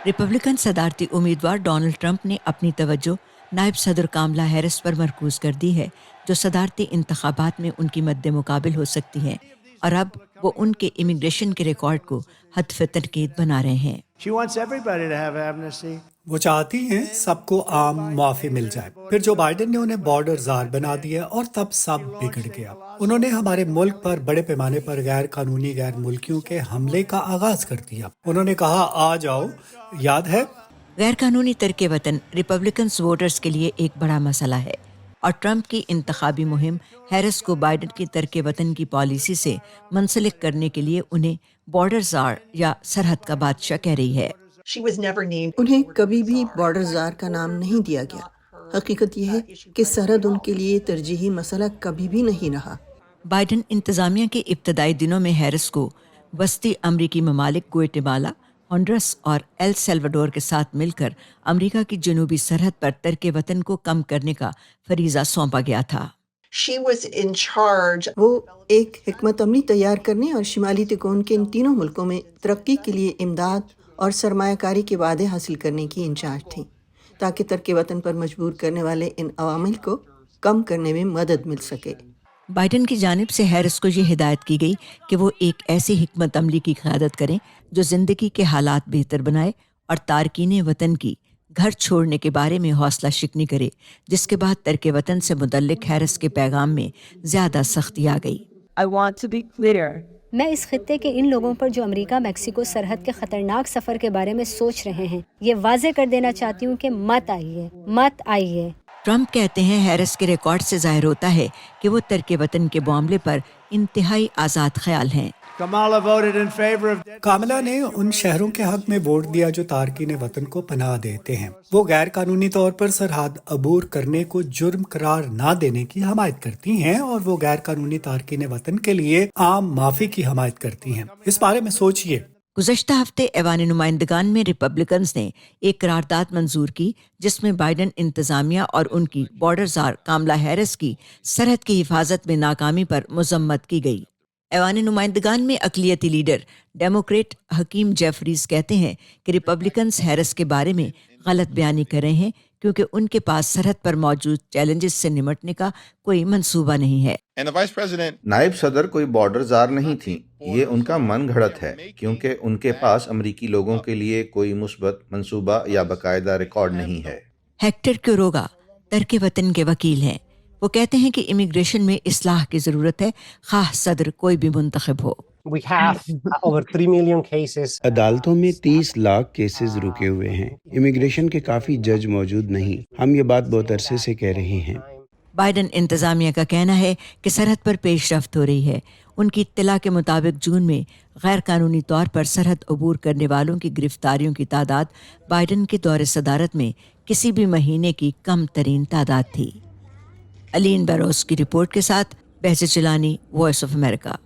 Republican सदारती उम्मीदवार Donald Trump ने अपनी तवज्जो नायब सदर कामला हैरिस पर मरकूज कर दी है, जो सदारती इंतखाबात में उनकी मद्दे मुकाबिल हो सकती हैं, और अब वो उनके इमिग्रेशन के रिकॉर्ड को हत्फ तनकीद बना रहे हैं। वो चाहती हैं सबको आम मुआफ़ी मिल जाए। फिर जो बाइडेन ने उन्हें बॉर्डर ज़ार बना दिया और तब सब बिगड़ गया। उन्होंने हमारे मुल्क पर बड़े पैमाने पर गैर कानूनी गैर मुल्कियों के हमले का आगाज कर दिया। उन्होंने कहा आ जाओ, याद है? गैर कानूनी तरके वतन रिपब्लिकन वोटर्स के लिए एक बड़ा मसला है, और ट्रंप की इंतखाबी मुहिम हैरिस को बाइडेन की तरके वतन की पॉलिसी से मुंसलिक करने के लिए उन्हें बॉर्डर ज़ार या सरहद का बादशाह कह रही है। उन्हें कभी भी बॉर्डर ज़ार का नाम नहीं दिया गया। हकीकत यह है कि सरहद उनके लिए तरजीही मसला कभी भी नहीं रहा। बाइडेन इंतज़ामिया के इब्तदाई दिनों में हैरिस को वस्ती अमरीकी ममालिक ग्वाटेमाला, होंडुरस और एल सल्वाडोर के साथ मिलकर अमरीका की जनूबी सरहद पर तरके वतन को कम करने का फरीज़ा सौंपा गया था। वो एक हिकमत अमली तैयार करने और शिमाली तिकोन के इन तीनों मुल्कों में तरक्की के लिए इमदाद और सरमायाकारी के वादे हासिल करने की इंचार्ज थी, ताकि तरके वतन पर मजबूर करने वाले इन अवामिल को कम करने में मदद मिल सके। बाइडेन की जानिब से हैरिस को ये हिदायत की गई कि वो एक ऐसी हिकमत अमली की क़यादत करें जो ज़िंदगी के हालात बेहतर बनाए और तारकीन वतन की घर छोड़ने के बारे में हौसला शिकनी करे, जिसके बाद तरके वतन से मुतल्लिक हैरिस के पैगाम में ज़्यादा सख्ती आ गई। मैं इस खित्ते के इन लोगों पर जो अमेरिका मैक्सिको सरहद के खतरनाक सफर के बारे में सोच रहे हैं, ये वाजे कर देना चाहती हूँ कि मत आइए। ट्रंप कहते हैं हैरिस के रिकॉर्ड से जाहिर होता है कि वो तरके वतन के मामले पर इंतहाई आज़ाद ख्याल हैं। कामला ने उन शहरों के हक में वोट दिया जो तारकीन वतन को पनाह देते हैं। वो गैर कानूनी तौर पर सरहद अबूर करने को जुर्म करार ना देने की हमायत करती हैं, और वो गैर कानूनी तारकीन वतन के लिए आम माफी की हमायत करती हैं। इस बारे में सोचिए। गुज़श्ता हफ्ते ऐवान नुमाइंदगान में रिपब्लिकन्स ने एक करारदाद मंजूर की, जिसमें बाइडेन इंतज़ामिया और उनकी बॉर्डर ज़ार कामला हैरिस की सरहद की हिफाजत में नाकामी पर मजम्मत की गई। ऐवान नुमाइंदगान में अक़लियती लीडर डेमोक्रेट हकीम जेफरीज कहते हैं कि रिपब्लिकन्स हैरिस के बारे में गलत बयानी कर रहे हैं, क्योंकि उनके पास सरहद पर मौजूद चैलेंजेस से निमटने का कोई मंसूबा नहीं है। नायब सदर कोई बॉर्डर ज़ार नहीं थी, ये उनका मन घड़त है, क्योंकि उनके पास अमरीकी लोगों के लिए कोई मुस्बत मंसूबा या बाकायदा रिकॉर्ड नहीं है। हेक्टर क्यूरोगा तरके वतन के वकील हैं। वो कहते हैं कि इमिग्रेशन में इस्लाह की ज़रूरत है, खाह सदर कोई भी मुंतखब हो। अदालतों में 30 लाख केसेस रुके हुए हैं। इमिग्रेशन के काफ़ी जज मौजूद नहीं। हम ये बात बहुत अरसे से कह रहे हैं। बाइडेन इंतज़ामिया का कहना है कि सरहद पर पेशरफ्त हो रही है। उनकी इत्तला के मुताबिक जून में गैर कानूनी तौर पर सरहद अबूर करने वालों की गिरफ्तारियों की तादाद बाइडेन के दौरे सदारत में किसी भी महीने की कम तरीन तादाद थी। अलीन बैरोस की रिपोर्ट के साथ बहज़त जिलानी, वॉइस ऑफ अमेरिका।